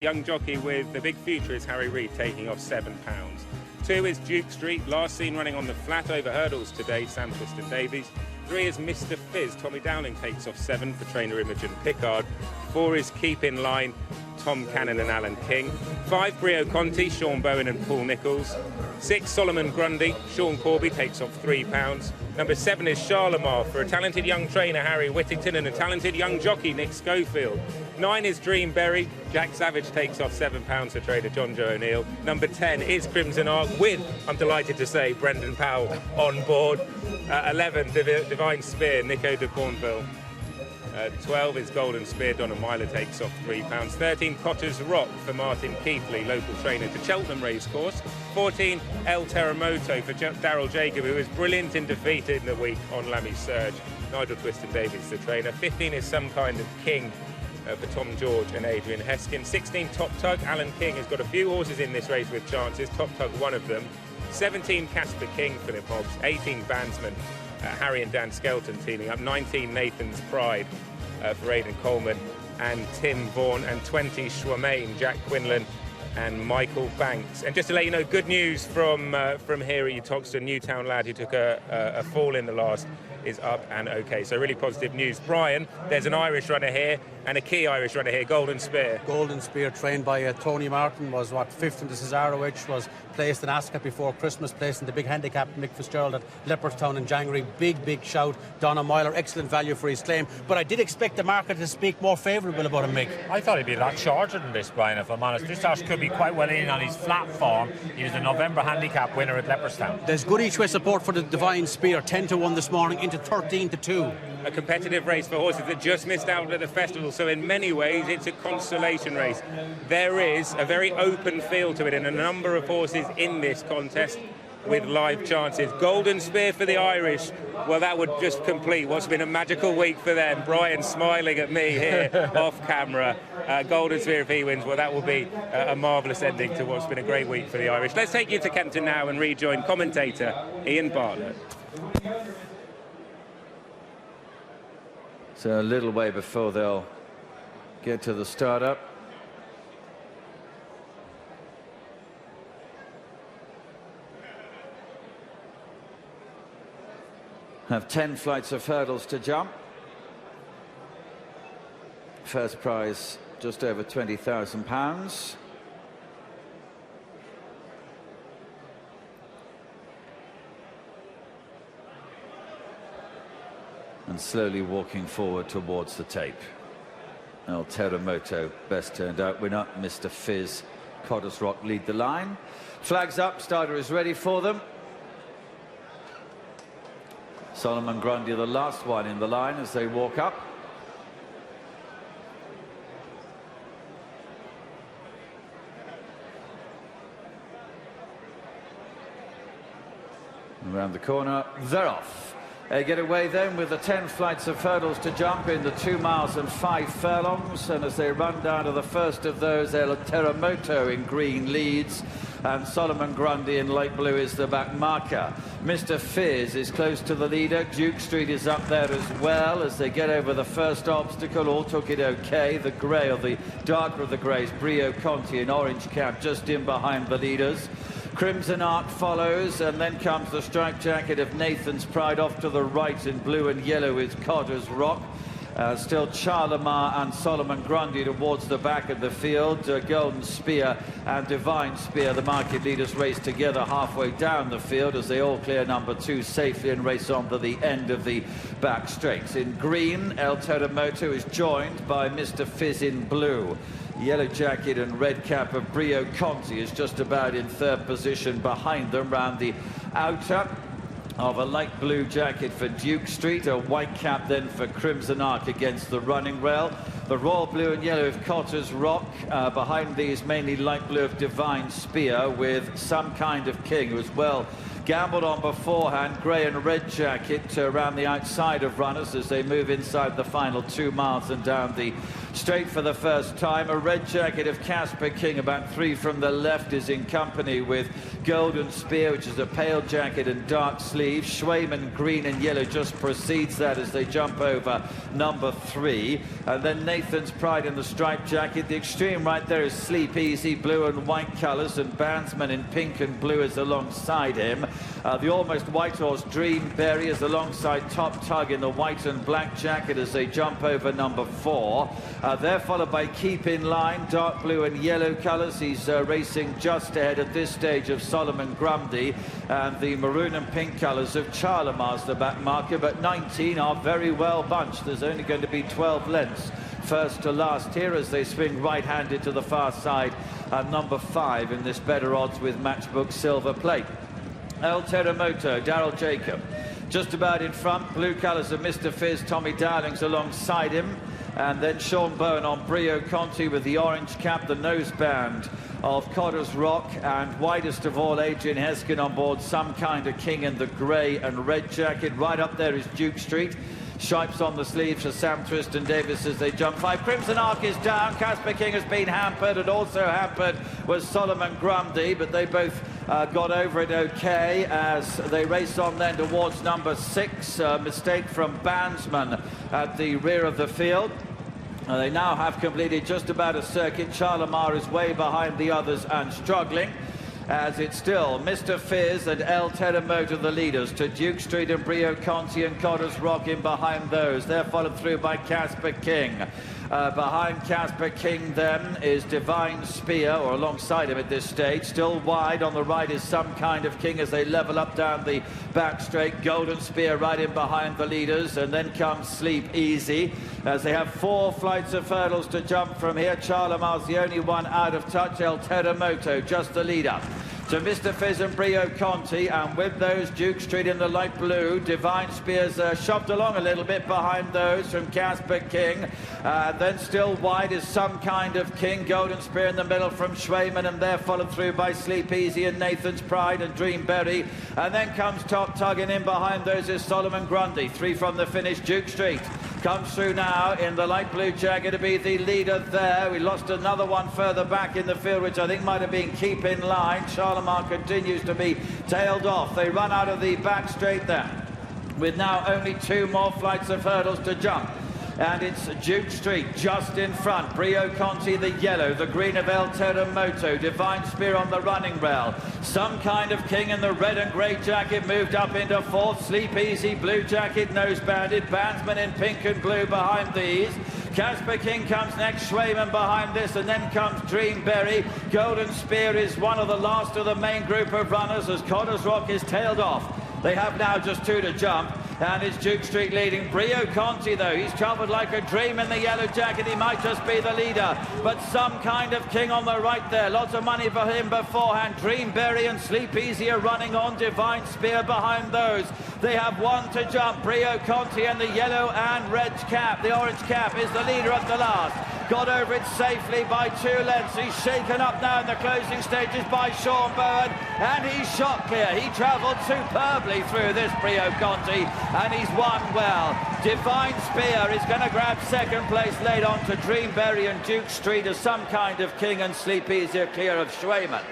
Young jockey with the big future is Harry Reid, taking off £7. 2 is Duke Street, last seen running on the flat over hurdles today, Sam Twiston-Davies. 3 is Mr. Fizz, Tommy Dowling takes off 7 for trainer Imogen Pickard. 4 is Keep in Line, Tom Cannon and Alan King. 5, Brio Conti, Sean Bowen and Paul Nichols. 6, Solomon Grundy, Sean Corby takes off £3. Number 7 is Charlemont for a talented young trainer, Harry Whittington, and a talented young jockey, Nick Schofield. 9 is Dreamberry, Jack Savage takes off £7 for trader John Joe O'Neill. Number 10 is Crimson Arc with, I'm delighted to say, Brendan Powell on board. 11, Divine Spear, Nico de Cornville. 12 is Golden Spear, Donna Myler takes off £3. 13, Cotter's Rock for Martin Keithley, local trainer to Cheltenham Racecourse. 14, El Terremoto for Daryl Jacob, who was brilliant in defeat in the week on Lammy Surge. Nigel Twiston-Davies, the trainer. 15 is Some Kind of King for Tom George and Adrian Heskin. 16, Top Tug. Alan King has got a few horses in this race with chances. Top Tug, one of them. 17, Casper King, Philip Hobbs. 18, Bandsman, Harry and Dan Skelton teaming up. 19, Nathan's Pride for Aidan Coleman and Tim Vaughan. And 20, Schwamain, Jack Quinlan and Michael Banks. And just to let you know, good news from here at Uttoxeter, Newtown lad who took a fall in the last is up and okay. So really positive news. Brian, there's an Irish runner here and a key Irish runner here, Golden Spear. Golden Spear, trained by Tony Martin, was fifth in the Cesarewitch, was placed in Ascot before Christmas, placed in the big handicap Mick Fitzgerald at Leopardstown in January. Big shout. Donna Myler, excellent value for his claim. But I did expect the market to speak more favourable about him, Mick. I thought he'd be a lot shorter than this, Brian, if I'm honest. This horse could be quite well in on his flat form. He was the November handicap winner at Leopardstown. There's good each way support for the Divine Spear, 10-1 this morning into 13-2. A competitive race for horses that just missed out at the festival, so in many ways it's a consolation race. There is a very open feel to it and a number of horses in this contest with live chances. Golden Spear for the Irish, well, that would just complete what's been a magical week for them. Brian smiling at me here off camera. Golden Spear, if he wins, well, that will be a marvellous ending to what's been a great week for the Irish. Let's take you to Kempton now and rejoin commentator Ian Bartlett. So a little way before they'll get to the start-up. Have 10 flights of hurdles to jump. First prize just over £20,000. And slowly walking forward towards the tape. El Terremoto, best turned out winner. Mr. Fizz, Cotter's Rock lead the line. Flags up, starter is ready for them. Solomon Grundy, the last one in the line as they walk up. Around the corner, they're off. They get away then with the 10 flights of hurdles to jump in the 2 miles and 5 furlongs. And as they run down to the first of those, El Terremoto in green leads. And Solomon Grundy in light blue is the back marker. Mr. Fizz is close to the leader. Duke Street is up there as well as they get over the first obstacle. All took it okay. The grey, or the darker of the greys, Brio Conti in orange cap just in behind the leaders. Crimson Arc follows, and then comes the striped jacket of Nathan's Pride. Off to the right in blue and yellow is Cotter's Rock. Still Charlemont and Solomon Grundy towards the back of the field. Golden Spear and Divine Spear, the market leaders, race together halfway down the field as they all clear number 2 safely and race on to the end of the back straights. In green, El Terremoto is joined by Mr. Fizz in blue. Yellow jacket and red cap of Brio Conti is just about in third position behind them round the outer of a light blue jacket for Duke Street, a white cap then for Crimson Arc against the running rail. The royal blue and yellow of Cotter's Rock, behind these mainly light blue of Divine Spear with Some Kind of King, who was well gambled on beforehand. Grey and red jacket around the outside of runners as they move inside the final 2 miles and down the straight for the first time. A red jacket of Casper King, about 3 from the left, is in company with Golden Spear, which is a pale jacket and dark sleeves. Schwayman, green and yellow, just precedes that as they jump over number 3. And then Nathan's Pride in the striped jacket. The extreme right there is Sleep Easy, blue and white colours, and Bandsman in pink and blue is alongside him. The almost white horse Dream Berry is alongside Top Tug in the white and black jacket as they jump over number 4. They're followed by Keep in Line, dark blue and yellow colours. He's racing just ahead at this stage of Solomon Grundy, and the maroon and pink colours of Charlemagne's the back marker, but 19 are very well bunched. There's only going to be 12 lengths first to last here as they swing right-handed to the far side. Number 5 in this better odds with Matchbook silver plate. El Terremoto, Daryl Jacob, just about in front. Blue colours of Mr. Fizz, Tommy Dowling's alongside him. And then Sean Bowen on Brio Conti with the orange cap, the noseband of Cotter's Rock, and widest of all, Adrian Heskin on board Some Kind of King in the grey and red jacket. Right up there is Duke Street. Stripes on the sleeves for Sam Tristan Davis as they jump 5. Crimson Arc is down. Casper King has been hampered, and also hampered was Solomon Grundy, but they both got over it okay as they race on then towards number 6. Mistake from Bandsman at the rear of the field. They now have completed just about a circuit. Charlemagne is way behind the others and struggling, as it's still Mr. Fizz and El Terremoto the leaders, to Duke Street and Brio Conti and Cotter's Rock in behind those. They're followed through by Casper King. Behind Casper King then is Divine Spear, or alongside him at this stage. Still wide on the right is Some Kind of King as they level up down the back straight. Golden Spear right in behind the leaders, and then comes Sleep Easy as they have 4 flights of hurdles to jump from here. Charlemagne's the only one out of touch. El Terremoto just the leader. So Mr. Fizz and Brio Conti, and with those Duke Street in the light blue. Divine Spears shoved along a little bit behind those from Casper King. Then still wide is Some Kind of King. Golden Spear in the middle from Schwayman, and they're followed through by Sleep Easy and Nathan's Pride and Dreamberry. And then comes Top Tug, and in behind those is Solomon Grundy. 3 from the finish. Duke Street comes through now in the light blue jacket to be the leader there. We lost another one further back in the field, which I think might have been Keep in Line. Charlemagne continues to be tailed off. They run out of the back straight there, with now only 2 more flights of hurdles to jump. And it's Duke Street just in front. Brio Conti the yellow, the green of El Terremoto. Divine Spear on the running rail. Some Kind of King in the red and grey jacket moved up into 4th. Sleep Easy, blue jacket, nose-banded. Bandsman in pink and blue behind these. Casper King comes next, Schwayman behind this, and then comes Dreamberry. Golden Spear is one of the last of the main group of runners as Cotter's Rock is tailed off. They have now just 2 to jump, and it's Duke Street leading. Brio Conti, though, he's travelled like a dream in the yellow jacket. He might just be the leader, but Some Kind of King on the right there. Lots of money for him beforehand. Dreamberry and Sleep Easy are running on. Divine Spear behind those. They have 1 to jump. Brio Conti and the yellow and red cap. The orange cap is the leader at the last. Got over it safely by 2 lengths. He's shaken up now in the closing stages by Sean Bowen, and he's shot clear. He travelled superbly through this Brio Conti, and he's won well. Divine Spear is going to grab 2nd place, laid on to Dreamberry and Duke Street as Some Kind of King and Sleep Easier clear of Schwayman.